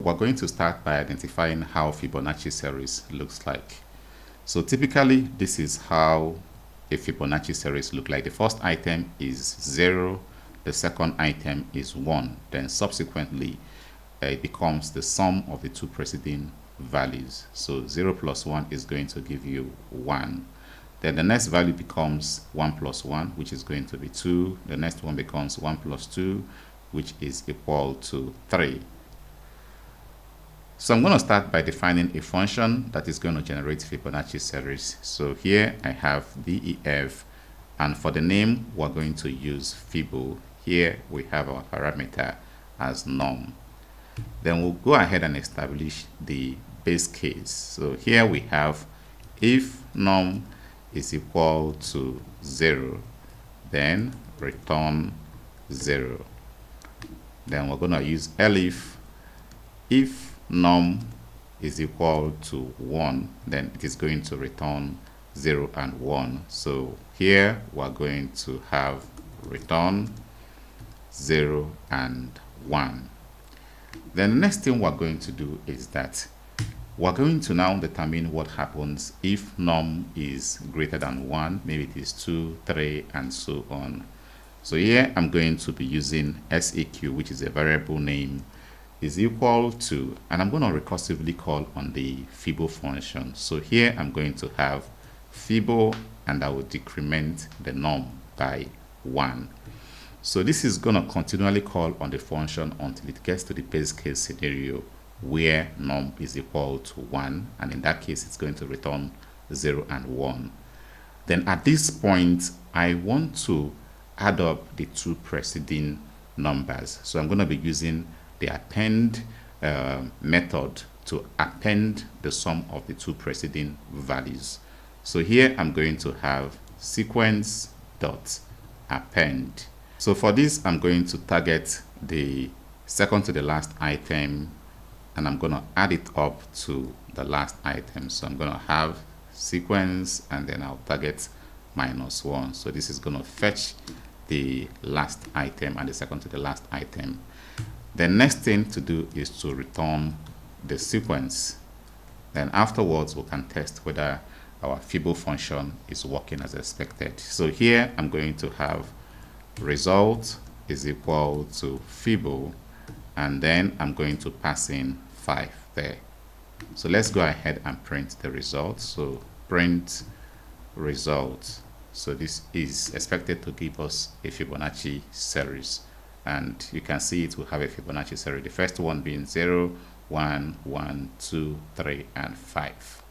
We're going to start by identifying how Fibonacci series looks like. So typically, this is how a Fibonacci series looks like. The first item is 0, the second item is 1. Then subsequently, it becomes the sum of the two preceding values. So 0 plus 1 is going to give you 1. Then the next value becomes 1 plus 1, which is going to be 2. The next one becomes 1 plus 2, which is equal to 3. So I'm going to start by defining a function that is going to generate Fibonacci series. So here I have def, and for the name we're going to use Fibo. Here we have our parameter as num. Then we'll go ahead and establish the base case. So here we have if num is equal to 0, then return 0. Then we're going to use elif. If num is equal to 1, then it is going to return 0 and 1. So here we're going to have return 0 and 1. Then the next thing we're going to do is that we're going to now determine what happens if num is greater than 1. Maybe it is 2, 3, and so on. So here I'm going to be using seq, which is a variable name, is equal to, and I'm going to recursively call on the Fibo function. So here I'm going to have Fibo, and I will decrement the num by 1. So this is going to continually call on the function until it gets to the base case scenario where num is equal to 1, and in that case it's going to return 0 and 1. Then at this point I want to add up the two preceding numbers. So I'm going to be using the append method to append the sum of the two preceding values. So here I'm going to have sequence dot append. So for this I'm going to target the second to the last item, and I'm going to add it up to the last item. So I'm going to have sequence, and then I'll target -1. So this is going to fetch the last item and the second to the last item. The next thing to do is to return the sequence. Then afterwards we can test whether our Fibo function is working as expected. So here I'm going to have result is equal to Fibo, and then I'm going to pass in 5 there. So let's go ahead and print the result. So print result. So this is expected to give us a Fibonacci series, and you can see it will have a Fibonacci series, the first one being 0, 1, 1, 2, 3, and 5.